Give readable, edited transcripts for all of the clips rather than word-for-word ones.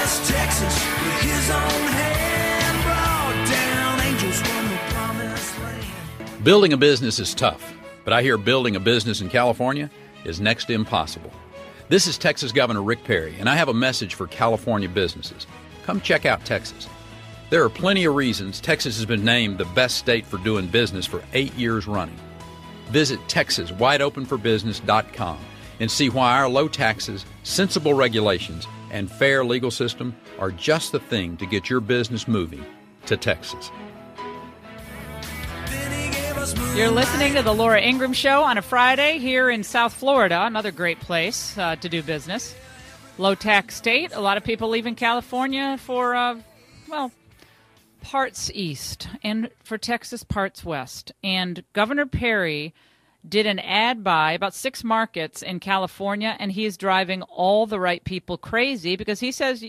West Texas with his own hand brought down angels from the promised land. Building a business is tough, but I hear building a business in California is next to impossible. This is Texas Governor Rick Perry, and I have a message for California businesses. Come check out Texas. There are plenty of reasons Texas has been named the best state for doing business for 8 years running. Visit TexasWideOpenForBusiness.com and see why our low taxes, sensible regulations, and fair legal system are just the thing to get your business moving to Texas. You're listening to the Laura Ingraham Show on a Friday here in South Florida, another great place to do business. Low-tax state. A lot of people leaving California for, parts east, and for Texas, parts west. And Governor Perry did an ad buy about 6 markets in California, and he is driving all the right people crazy because he says,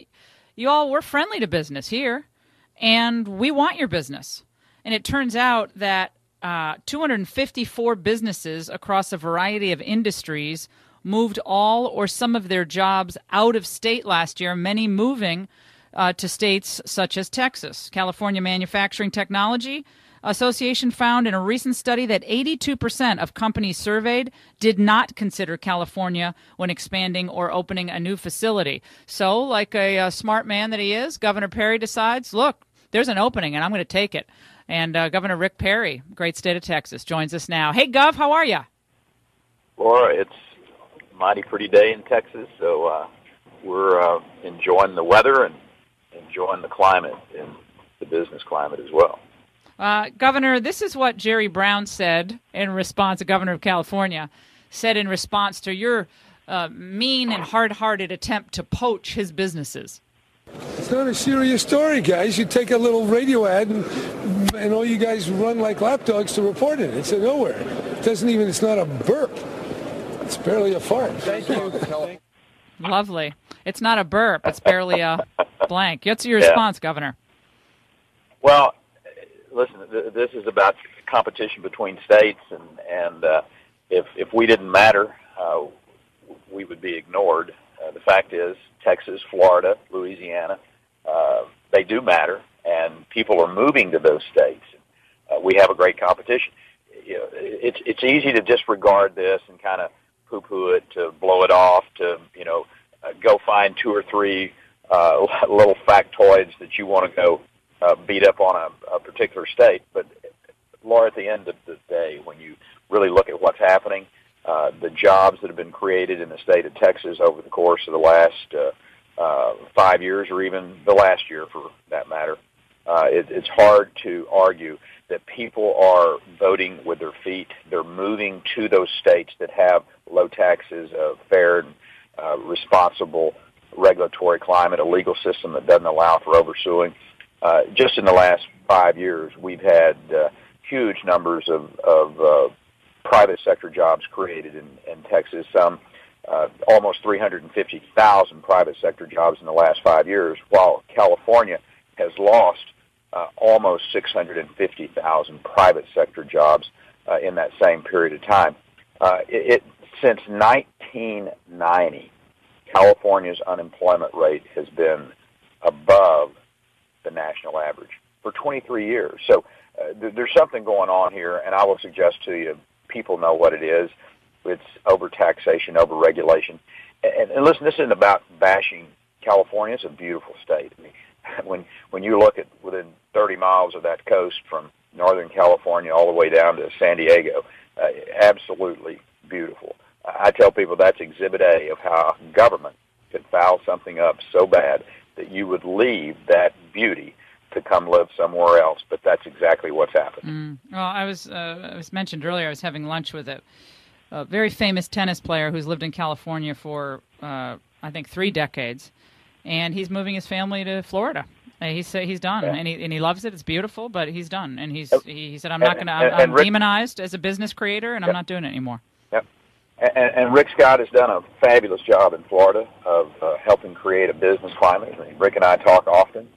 we're friendly to business here, and we want your business. And it turns out that 254 businesses across a variety of industries moved all or some of their jobs out of state last year, many moving to states such as Texas. California Manufacturing Technology Association found in a recent study that 82% of companies surveyed did not consider California when expanding or opening a new facility. So, like a smart man that he is, Governor Perry decides, look, there's an opening and I'm going to take it. And Governor Rick Perry, great state of Texas, joins us now. Hey, Gov, how are you? Laura, it's a mighty pretty day in Texas, so we're enjoying the weather and enjoying the climate and the business climate as well. Governor, this is what Jerry Brown said in response, the governor of California, said in response to your mean and hard-hearted attempt to poach his businesses. It's not a serious story, guys. You take a little radio ad and all you guys run like lapdogs to report it. It's nowhere. It's not a burp. It's barely a fart. Thank you. Lovely. It's not a burp. It's barely a blank. What's your response, Governor? Well, listen, this is about competition between states, and if we didn't matter, we would be ignored. The fact is, Texas, Florida, Louisiana, they do matter, and people are moving to those states. We have a great competition. It's easy to disregard this and kind of poo-poo it, to blow it off, to go find 2 or 3 little factoids that you want to go beat up on a particular state. But, Laura, at the end of the day, when you really look at what's happening, the jobs that have been created in the state of Texas over the course of the last 5 years, or even the last year for that matter, it's hard to argue that people are voting with their feet. They're moving to those states that have low taxes, a fair and responsible regulatory climate, a legal system that doesn't allow for oversuing. Just in the last 5 years, we've had huge numbers of private sector jobs created in Texas, some almost 350,000 private sector jobs in the last 5 years, while California has lost almost 650,000 private sector jobs in that same period of time. Since 1990, California's unemployment rate has been above the national average for 23 years. So there's something going on here, and I will suggest to you, people know what it is. It's overtaxation, overregulation. And listen, this isn't about bashing California. It's a beautiful state. I mean, when you look at within 30 miles of that coast from Northern California all the way down to San Diego, absolutely beautiful. I tell people that's Exhibit A of how government could foul something up so bad that you would leave that beauty to come live somewhere else. But that's exactly what's happened. Well, I was mentioned earlier, I was having lunch with a very famous tennis player who's lived in California for, I think, 3 decades. And he's moving his family to Florida. He said he's done, and he loves it. It's beautiful, but he's done. And he said, I'm demonized as a business creator, and I'm not doing it anymore. Yep. And Rick Scott has done a fabulous job in Florida of helping create a business climate. I mean, Rick and I talk often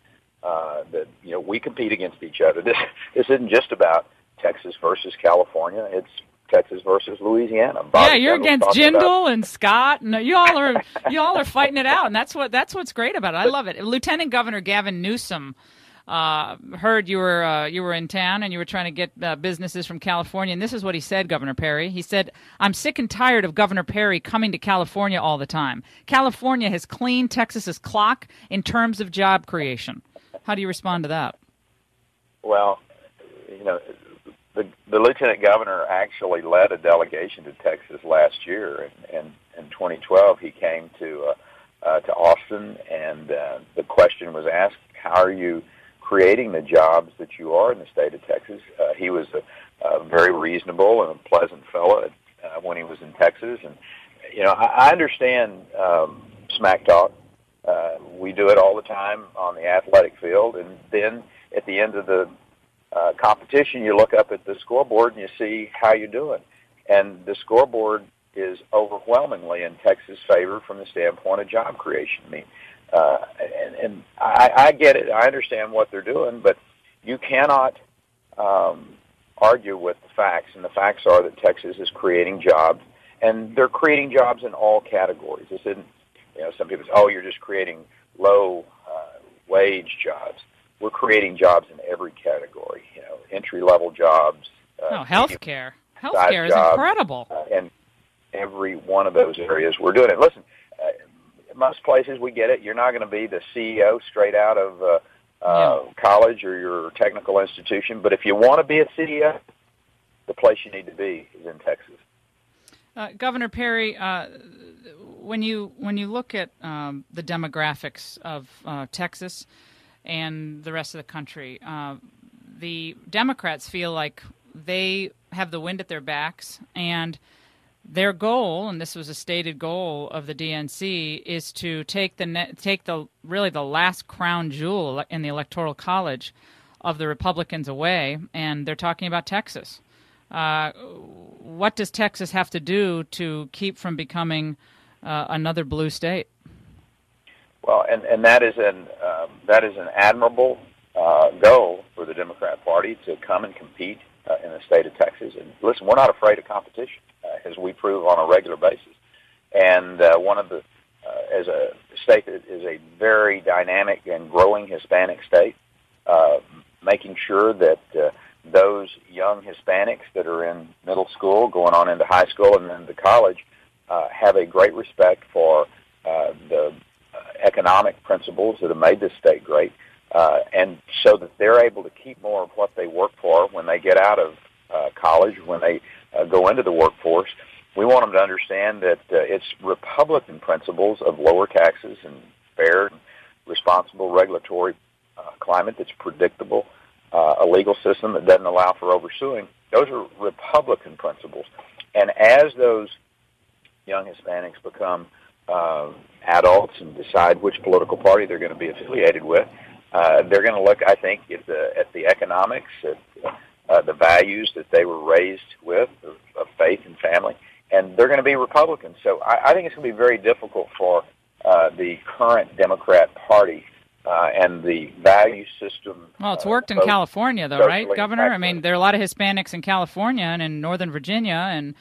that we compete against each other. This isn't just about Texas versus California. It's Texas versus Louisiana. Yeah, you're against Jindal and Scott, and you all are fighting it out, and that's what's great about it. I love it. Lieutenant Governor Gavin Newsom heard you were in town and you were trying to get businesses from California, and this is what he said, Governor Perry. He said, "I'm sick and tired of Governor Perry coming to California all the time. California has cleaned Texas's clock in terms of job creation." How do you respond to that? Well, the lieutenant governor actually led a delegation to Texas last year, and in 2012 he came to Austin, and the question was asked, "How are you creating the jobs that you are in the state of Texas?" He was a very reasonable and a pleasant fellow when he was in Texas, and I understand smack talk. We do it all the time on the athletic field, and then at the end of the competition, you look up at the scoreboard and you see how you're doing. And the scoreboard is overwhelmingly in Texas' favor from the standpoint of job creation. I mean, and I get it. I understand what they're doing, but you cannot argue with the facts. And the facts are that Texas is creating jobs, and they're creating jobs in all categories. This isn't, some people say, "Oh, you're just creating low wage jobs." We're creating jobs in every category, entry-level jobs. Healthcare. Healthcare is incredible. And every one of those areas, we're doing it. Listen, most places we get it. You're not going to be the CEO straight out of college or your technical institution, but if you want to be a CEO, the place you need to be is in Texas. Governor Perry, when you look at the demographics of Texas and the rest of the country, the Democrats feel like they have the wind at their backs, and their goal, and this was a stated goal of the DNC, is to take the last crown jewel in the Electoral College of the Republicans away, and they're talking about Texas. What does Texas have to do to keep from becoming another blue state? Well, and that is an admirable goal for the Democrat Party to come and compete in the state of Texas. And listen, we're not afraid of competition, as we prove on a regular basis. And one of the, as a state that is a very dynamic and growing Hispanic state, making sure that those young Hispanics that are in middle school, going on into high school and then to college, have a great respect for the economic principles that have made this state great, and so that they're able to keep more of what they work for when they get out of college, when they go into the workforce. We want them to understand that it's Republican principles of lower taxes and fair and responsible regulatory climate that's predictable, a legal system that doesn't allow for oversuing. Those are Republican principles. And as those young Hispanics become adults and decide which political party they're going to be affiliated with, they're going to look, I think, at the economics, at the values that they were raised with, of faith and family, and they're going to be Republicans. So I think it's going to be very difficult for the current Democrat Party and the value system. Well, it's worked in California, though, right, Governor? I mean, there are a lot of Hispanics in California and in Northern Virginia and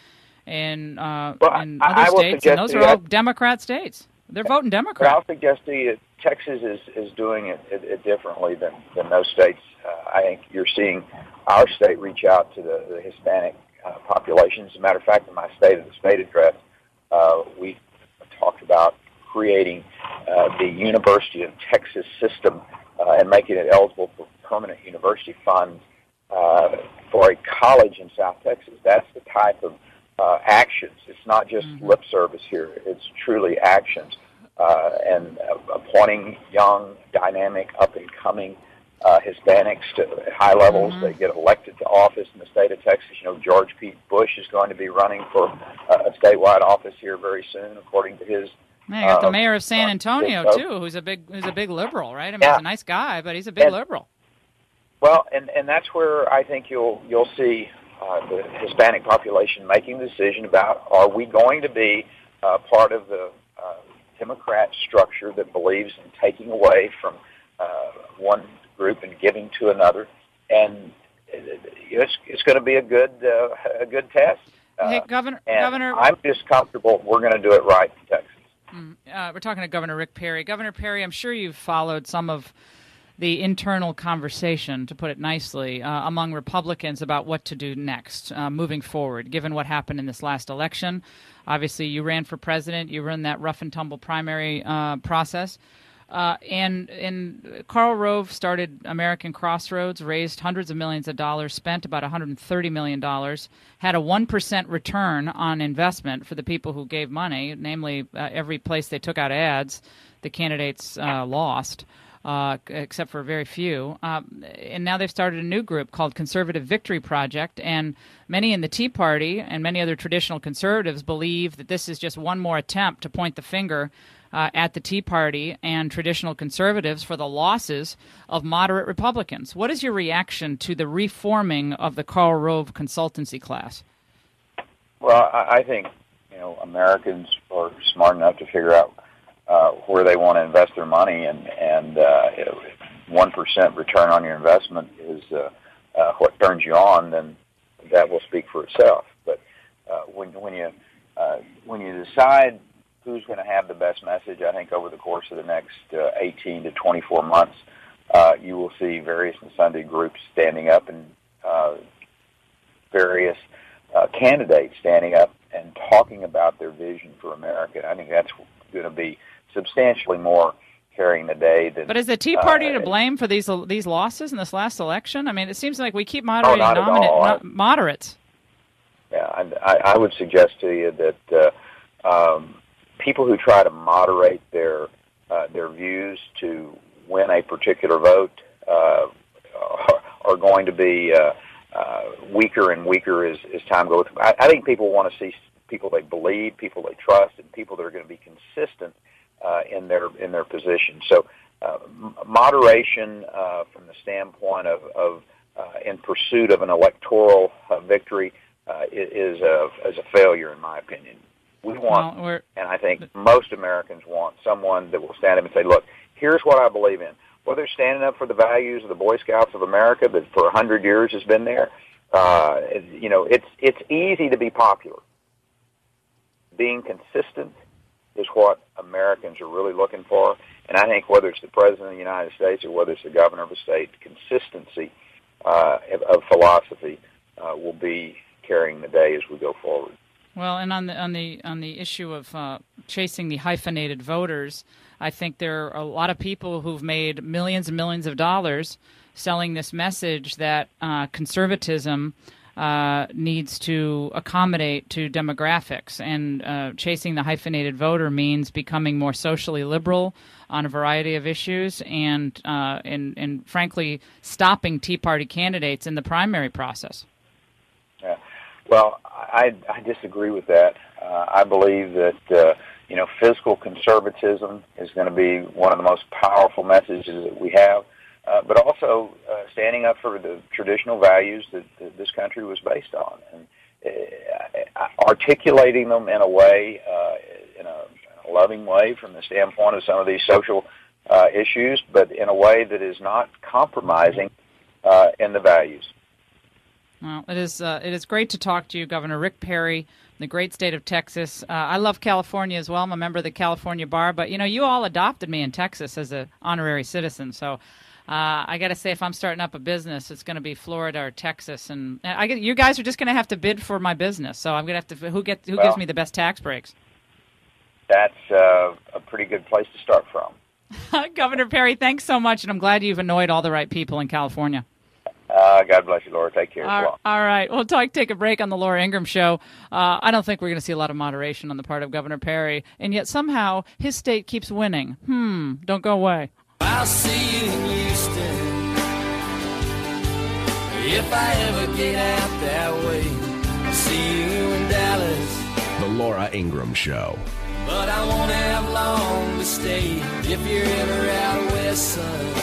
other states, and those are all Democrat states. They're voting Democrat. But I'll suggest to you Texas is doing it differently than those states. I think you're seeing our state reach out to the Hispanic population. As a matter of fact, in my State of the State address, we talked about creating the University of Texas system and making it eligible for permanent university funds for a college in South Texas. That's the type of actions. It's not just lip service here. It's truly actions. And appointing young, dynamic, up-and-coming Hispanics to high levels. They get elected to office in the state of Texas. George P. Bush is going to be running for a statewide office here very soon, according to his. Yeah, you got the mayor of San Antonio too, who's a big liberal, right? I mean, he's a nice guy, but he's a big liberal. Well, and that's where I think you'll see the Hispanic population making the decision about, are we going to be part of the Democrat structure that believes in taking away from one group and giving to another, and it's going to be a good test. Hey, Governor. I'm just comfortable we're going to do it right in Texas. We're talking to Governor Rick Perry. Governor Perry, I'm sure you've followed some of the internal conversation, to put it nicely, among Republicans about what to do next, moving forward, given what happened in this last election. Obviously, you ran for president. You ran that rough and tumble primary process. And Karl Rove started American Crossroads, raised hundreds of millions of dollars, spent about $130 million, had a 1% return on investment for the people who gave money, namely every place they took out ads, the candidates lost. Except for very few. And now they've started a new group called Conservative Victory Project, and many in the Tea Party and many other traditional conservatives believe that this is just one more attempt to point the finger at the Tea Party and traditional conservatives for the losses of moderate Republicans. What is your reaction to the reforming of the Karl Rove consultancy class? Well, I think Americans are smart enough to figure out where they want to invest their money, and 1% return on your investment is what turns you on, then that will speak for itself. But when you decide who's going to have the best message, I think over the course of the next 18 to 24 months, you will see various and sundry groups standing up and various candidates standing up and talking about their vision for America. I think that's going to be substantially more carrying the day than. But is the Tea Party to blame for these losses in this last election? I mean, it seems like we keep moderating moderates. Yeah, I would suggest to you that people who try to moderate their views to win a particular vote are going to be weaker and weaker as time goes. I think people want to see people they believe, people they trust, and people that are going to be consistent in their position. So moderation from the standpoint of in pursuit of an electoral victory is a failure, in my opinion. We want, and I think most Americans want, someone that will stand up and say, look, here's what I believe in. Whether it's standing up for the values of the Boy Scouts of America that for 100 years has been there, it's easy to be popular. Being consistent is what Americans are really looking for. And I think whether it's the President of the United States or whether it's the governor of a state, consistency of philosophy will be carrying the day as we go forward. Well, and on the issue of chasing the hyphenated voters, I think there are a lot of people who've made millions and millions of dollars selling this message that conservatism needs to accommodate to demographics, and chasing the hyphenated voter means becoming more socially liberal on a variety of issues, and frankly stopping Tea Party candidates in the primary process. Yeah. Well, I disagree with that. I believe that fiscal conservatism is going to be one of the most powerful messages that we have, but also standing up for the traditional values that this country was based on, and articulating them in a way, in a loving way from the standpoint of some of these social issues, but in a way that is not compromising in the values. Well, it is great to talk to you, Governor Rick Perry, the great state of Texas. I love California as well. I'm a member of the California Bar, but you all adopted me in Texas as an honorary citizen. So I got to say, if I'm starting up a business, it's going to be Florida or Texas, and you guys are just going to have to bid for my business. So I'm going to have to who gives me the best tax breaks. That's a pretty good place to start from. Governor Perry, thanks so much, and I'm glad you've annoyed all the right people in California. God bless you, Laura. Take care. All right. We'll take a break on the Laura Ingraham Show. I don't think we're going to see a lot of moderation on the part of Governor Perry, and yet somehow his state keeps winning. Don't go away. I'll see you in Houston if I ever get out that way. I'll see you in Dallas. The Laura Ingraham Show. But I won't have long to stay if you're ever out west, son.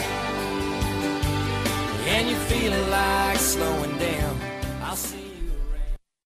And you're feeling like slowing down, I'll see you.